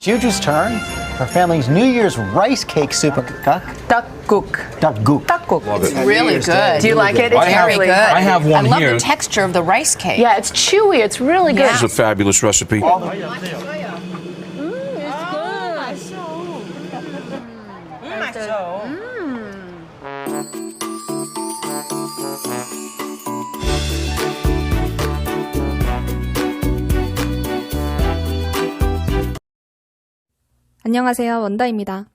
Juju's turn. Her family's New Year's rice cake soup. Dakguk. Dakguk. Love it. It's really good. Do you like it? It's I have- very good. I have one I love here. the texture of the rice cake. Yeah, it's chewy. It's really good. This is a fabulous recipe. 안녕하세요, 원다입니다.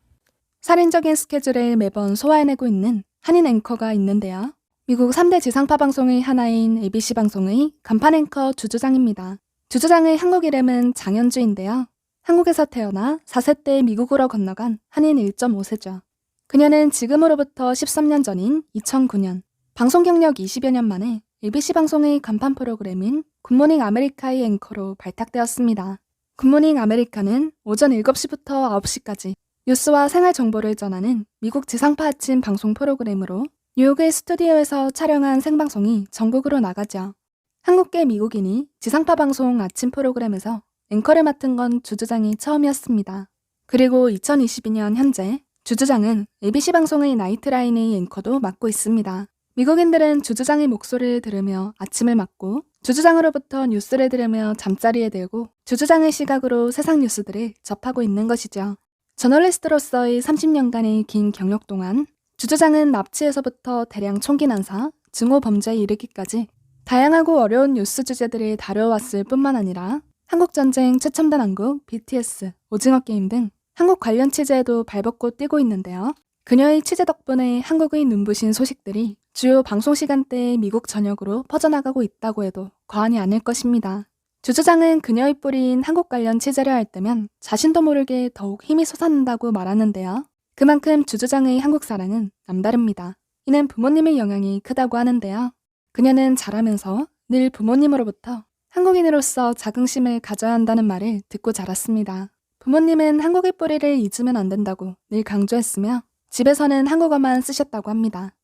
살인적인 스케줄을 매번 소화해내고 있는 한인 앵커가 있는데요. 미국 3대 지상파 방송의 하나인 ABC 방송의 간판 앵커 주주장입니다. 주주장의 한국 이름은 장현주인데요. 한국에서 태어나 4세 때 미국으로 건너간 한인 1.5세죠. 그녀는 지금으로부터 13년 전인 2009년 방송 경력 20여 년 만에 ABC 방송의 간판 프로그램인 굿모닝 아메리카의 앵커로 발탁되었습니다. 굿모닝 아메리카는 오전 7시부터 9시까지 뉴스와 생활 정보를 전하는 미국 지상파 아침 방송 프로그램으로 뉴욕의 스튜디오에서 촬영한 생방송이 전국으로 나가죠. 한국계 미국인이 지상파 방송 아침 프로그램에서 앵커를 맡은 건 주주장이 처음이었습니다. 그리고 2022년 현재 주주장은 ABC 방송의 나이트라인의 앵커도 맡고 있습니다. 미국인들은 주주장의 목소리를 들으며 아침을 맞고 주주장으로부터 뉴스를 들으며 잠자리에 들고 주주장의 시각으로 세상 뉴스들을 접하고 있는 것이죠. 저널리스트로서의 30년간의 긴 경력 동안 주주장은 납치에서부터 대량 총기 난사, 증오 범죄에 이르기까지 다양하고 어려운 뉴스 주제들을 다뤄왔을 뿐만 아니라 한국전쟁 최첨단 한국, BTS, 오징어 게임 등 한국 관련 취재에도 발벗고 뛰고 있는데요. 그녀의 취재 덕분에 한국의 눈부신 소식들이 주요 방송 시간대에 미국 전역으로 퍼져나가고 있다고 해도 과언이 아닐 것입니다. 주주장은 그녀의 뿌리인 한국 관련 취재를 할 때면 자신도 모르게 더욱 힘이 솟아난다고 말하는데요. 그만큼 주주장의 한국 사랑은 남다릅니다. 이는 부모님의 영향이 크다고 하는데요. 그녀는 자라면서 늘 부모님으로부터 한국인으로서 자긍심을 가져야 한다는 말을 듣고 자랐습니다. 부모님은 한국의 뿌리를 잊으면 안 된다고 늘 강조했으며 집에서는 한국어만 쓰셨다고 합니다.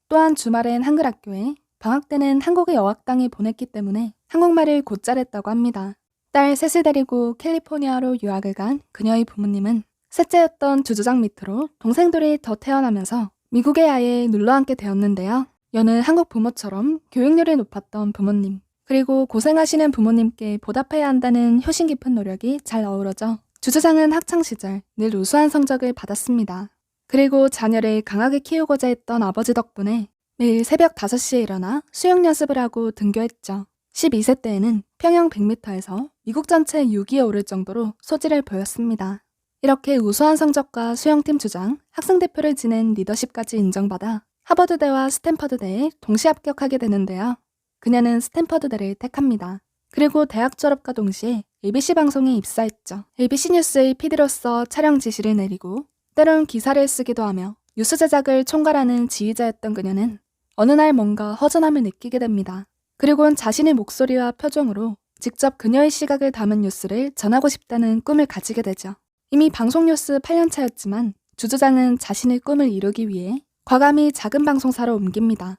또한 주말엔 한글 학교에, 방학 때는 한국의 어학당에 보냈기 때문에 한국말을 곧잘했다고 합니다. 딸 셋을 데리고 캘리포니아로 유학을 간 그녀의 부모님은 셋째였던 주주장 밑으로 동생들이 더 태어나면서 미국의 아이에 눌러앉게 되었는데요. 여느 한국 부모처럼 교육률이 높았던 부모님, 그리고 고생하시는 부모님께 보답해야 한다는 효심 깊은 노력이 잘 어우러져 주주장은 학창시절 늘 우수한 성적을 받았습니다. 그리고 자녀를 강하게 키우고자 했던 아버지 덕분에 매일 새벽 5시에 일어나 수영 연습을 하고 등교했죠. 12세 때에는 평영 100m에서 미국 전체 6위에 오를 정도로 소질을 보였습니다. 이렇게 우수한 성적과 수영팀 주장, 학생대표를 지낸 리더십까지 인정받아 하버드대와 스탠퍼드대에 동시 합격하게 되는데요. 그녀는 스탠퍼드대를 택합니다. 그리고 대학 졸업과 동시에 ABC 방송에 입사했죠. ABC 뉴스의 PD로서 촬영 지시를 내리고 때론 기사를 쓰기도 하며 뉴스 제작을 총괄하는 지휘자였던 그녀는 어느 날 뭔가 허전함을 느끼게 됩니다. 그리고는 자신의 목소리와 표정으로 직접 그녀의 시각을 담은 뉴스를 전하고 싶다는 꿈을 가지게 되죠. 이미 방송 뉴스 8년차였지만 주주장은 자신의 꿈을 이루기 위해 과감히 작은 방송사로 옮깁니다.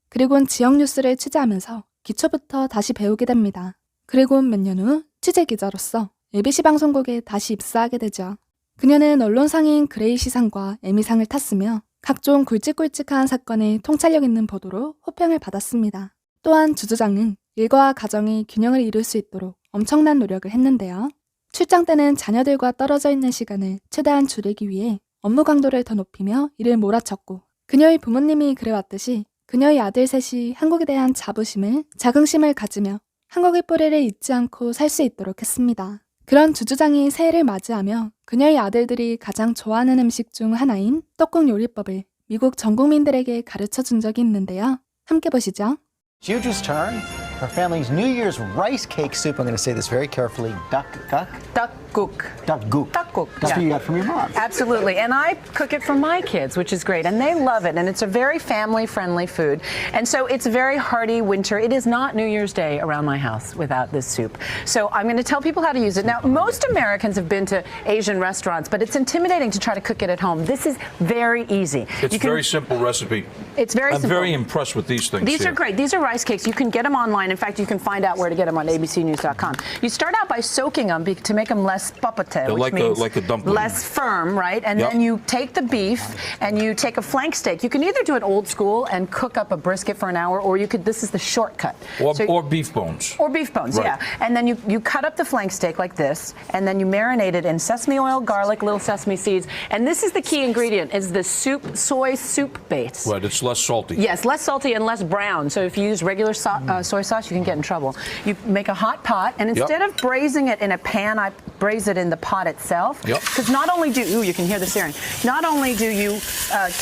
그리고는 지역 뉴스를 취재하면서 기초부터 다시 배우게 됩니다. 그리고 몇 년 후 취재 기자로서 ABC 방송국에 다시 입사하게 되죠. 그녀는 언론상인 그레이시상과 에미상을 탔으며 각종 굵직굵직한 사건의 통찰력 있는 보도로 호평을 받았습니다. 또한 주주장은 일과 가정의 균형을 이룰 수 있도록 엄청난 노력을 했는데요. 출장 때는 자녀들과 떨어져 있는 시간을 최대한 줄이기 위해 업무 강도를 더 높이며 일을 몰아쳤고 그녀의 부모님이 그래왔듯이 그녀의 아들 셋이 한국에 대한 자긍심을 가지며 한국의 뿌리를 잊지 않고 살 수 있도록 했습니다. 그런 주주장이 새해를 맞이하며 그녀의 아들들이 가장 좋아하는 음식 중 하나인 떡국 요리법을 미국 전 국민들에게 가르쳐 준 적이 있는데요. 함께 보시죠. Juju's turn. Her family's New Year's rice cake soup. I'm going to say this very carefully. Dakguk. Dakguk. Dakguk. That's what you got from your mom. Absolutely. And I cook it for my kids, which is great. And they love it. And it's a very family-friendly food. And so it's very hearty winter. It is not New Year's Day around my house without this soup. So I'm going to tell people how to use it. Now, most Americans have been to Asian restaurants, but it's intimidating to try to cook it at home. This is very easy. It's a very simple recipe. It's very I'm simple. very impressed with these things. These here. are great. These are rice cakes. You can get them online. In fact, you can find out where to get them on abcnews.com. You start out by soaking them to make them less less papate, which like means a dumpling. less firm, right? And Yep. then you take the beef and you take a flank steak. You can either do it old school and cook up a brisket for an hour, or you could, this is the shortcut. Or beef bones. Or beef bones, Right. yeah. And then you cut up the flank steak like this, and then you marinate it in sesame oil, garlic, little sesame seeds. And this is the key ingredient, is the soy soup base. Right, it's less salty. Yes, less salty and less brown. So if you use regular soy sauce, you can get in trouble. You make a hot pot, and instead of braising it in a pan, I braise it in the pot itself. Yep. Because not only do you can hear the searing. Not only do you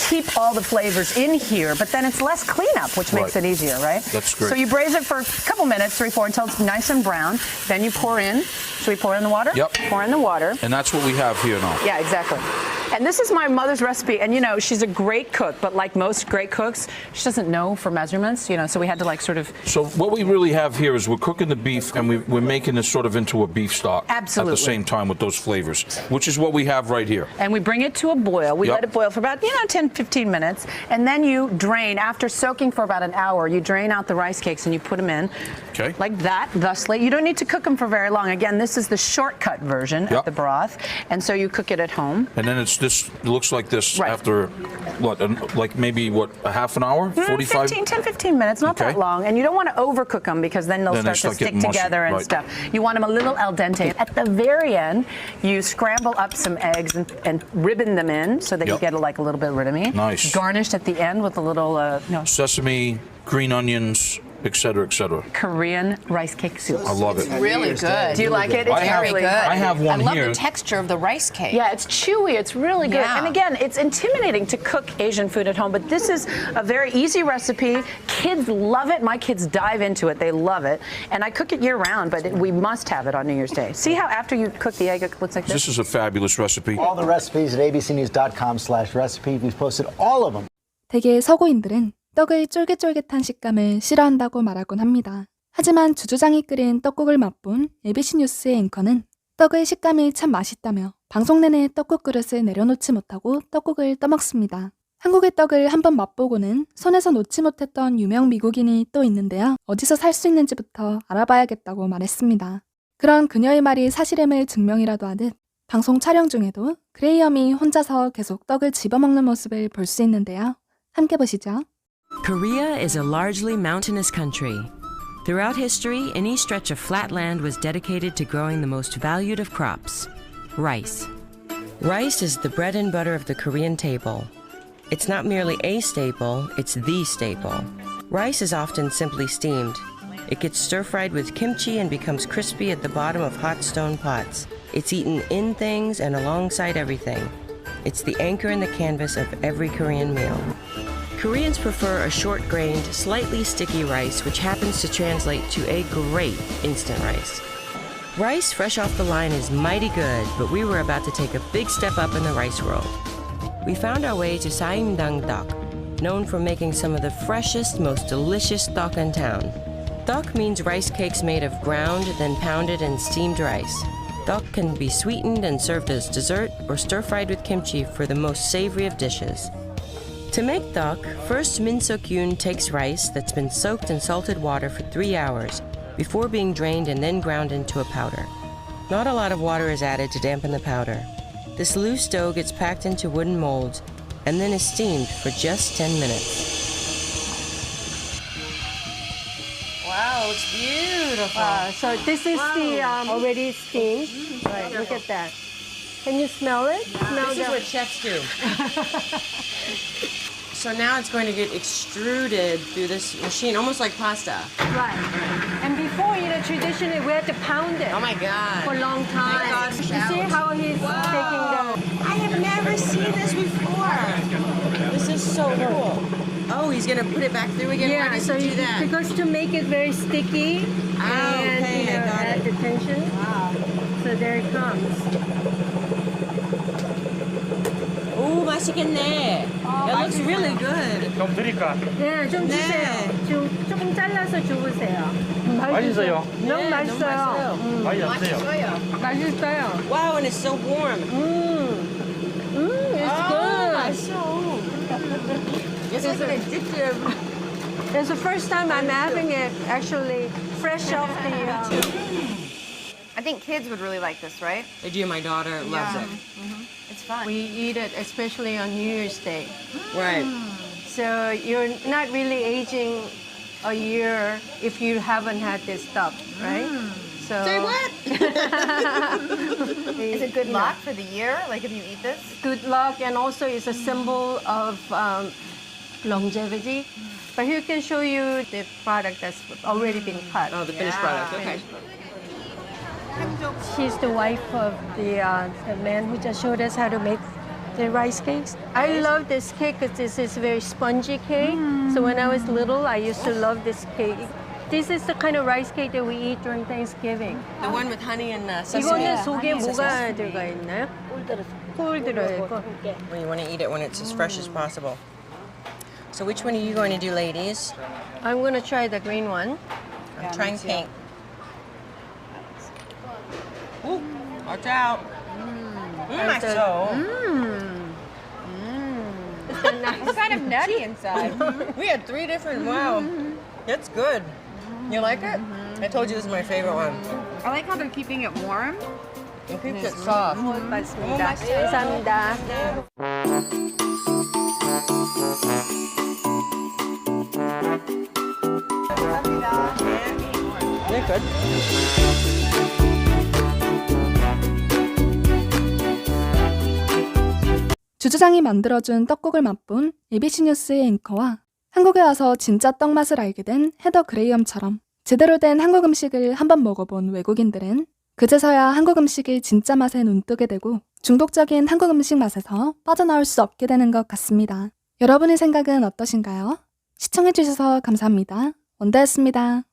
keep all the flavors in here, but then it's less cleanup, which makes Right. it easier, right? That's great. So you braise it for a couple minutes, 3-4, until it's nice and brown. Then you pour in. Should we pour in the water? Yep. Pour in the water. And that's what we have here now. Yeah, exactly. And this is my mother's recipe. And, you know, she's a great cook, but like most great cooks, she doesn't know for measurements, you know, so we had to like sort of. So what we really have here is we're cooking the beef and we're making this sort of into a beef stock. Absolutely. At the same time with those flavors, which is what we have right here. And we bring it to a boil. We Yep. let it boil for about, 10, 15 minutes. And then you drain, after soaking for about an hour, you drain out the rice cakes and you put them in. Okay. Like that, thusly. You don't need to cook them for very long. Again, this is the shortcut version Yep. of the broth. And so you cook it at home. And then it looks like this Right. after, like maybe a half an hour? 45? 10, 15 minutes, not Okay. that long. And you don't want to overcook them because then they'll Then they start to start stick getting mushy, together and right. stuff. You want them a little al dente. At the very end, you scramble up some eggs and ribbon them in so that you Yep. get like a little bit rid of me. Nice. Garnished at the end with a little Sesame, green onions, et cetera, et cetera. Korean rice cake soup. I love it. Really good. Do you like it? It's I have- Very really good. I have one I love here. the texture of the rice cake. Yeah, it's chewy. It's really good. Yeah. And again, it's intimidating to cook Asian food at home, but this is a very easy recipe. Kids love it. My kids dive into it. They love it. And I cook it year round, but we must have it on New Year's Day. See how after you cook the egg, it looks like this? This is a fabulous recipe. All the recipes at abcnews.com/recipe. We've posted all of them. 대개 서구인들은 떡의 쫄깃쫄깃한 식감을 싫어한다고 말하곤 합니다. 하지만 주주장이 끓인 떡국을 맛본 ABC 뉴스의 앵커는 떡의 식감이 참 맛있다며 방송 내내 떡국 그릇을 내려놓지 못하고 떡국을 떠먹습니다. 한국의 떡을 한번 맛보고는 손에서 놓지 못했던 유명 미국인이 또 있는데요. 어디서 살 수 있는지부터 알아봐야겠다고 말했습니다. 그런 그녀의 말이 사실임을 증명이라도 하듯 방송 촬영 중에도 그레이엄이 혼자서 계속 떡을 집어먹는 모습을 볼 수 있는데요. 함께 보시죠. Korea is a largely mountainous country. Throughout history, any stretch of flat land was dedicated to growing the most valued of crops, rice. Rice is the bread and butter of the Korean table. It's not merely a staple, it's the staple. Rice is often simply steamed. It gets stir-fried with kimchi and becomes crispy at the bottom of hot stone pots. It's eaten in things and alongside everything. It's the anchor in the canvas of every Korean meal. Koreans prefer a short-grained, slightly sticky rice, which happens to translate to a great instant rice. Rice fresh off the line is mighty good, but we were about to take a big step up in the rice world. We found our way to Saimdang Dak, known for making some of the freshest, most delicious dak in town. Dak means rice cakes made of ground, then pounded and steamed rice. Dak can be sweetened and served as dessert or stir-fried with kimchi for the most savory of dishes. To make dak, first Min Suk-yoon takes rice that's been soaked in salted water for 3 hours before being drained and then ground into a powder. Not a lot of water is added to dampen the powder. This loose dough gets packed into wooden molds and then is steamed for just 10 minutes. Wow, it's beautiful. So this is the already steamed. Right, look at that. Can you smell it? Smell This is what chefs do. So now it's going to get extruded through this machine, almost like pasta. right. And before, traditionally we had to pound it Oh my God. for a long time. God. You see how he's taking the. I have never seen this before. This is so cool. Oh, he's going to put it back through again? Why Yeah, does so he do that? because to make it very sticky and okay, I got add it. the tension. So there it comes. 오, 맛있겠네. It looks really good. 좀 드릴까? 네, 좀 네. 주세요. 조금 잘라서 주세요. 맛있어요. 너무 맛있어요. 맛있어요. 맛있어요. Wow, and it's so warm. It's good. 맛있어. It's like an addictive. It's the first time I'm having it actually fresh off the. think kids would really like this, right? I do. My daughter loves it. It's fun. We eat it especially on New Year's Day. Right. So you're not really aging a year if you haven't had this stuff, right? So Say what? Is it good luck for the year? Like if you eat this? good luck, and also it's a symbol of longevity. But here can show you the product that's already been cut. Oh, the finished product. Okay. She's the wife of the man who just showed us how to make the rice cakes. I love this cake because this is very spongy cake. So when I was little, I used to love this cake. This is the kind of rice cake that we eat during Thanksgiving. The one with honey and sesame. 이거는 속에 뭐가 들어가 있나요? 꿀 들어있고. Well, you want to eat it when it's as fresh as possible. So which one are you going to do, ladies? I'm gonna try the green one. I'm trying pink. Ooh, watch out. 맛있어. It's kind of nutty inside. We had 3 different. Wow, that's good. You like it? I told you this is my favorite one. I like how they're keeping it warm. It keeps it soft. 맞습니다. 감사합니다. They're good. 주주장이 만들어준 떡국을 맛본 ABC 뉴스의 앵커와 한국에 와서 진짜 떡 맛을 알게 된 헤더 그레이엄처럼 제대로 된 한국 음식을 한번 먹어본 외국인들은 그제서야 한국 음식의 진짜 맛에 눈뜨게 되고 중독적인 한국 음식 맛에서 빠져나올 수 없게 되는 것 같습니다. 여러분의 생각은 어떠신가요? 시청해주셔서 감사합니다. 원다였습니다.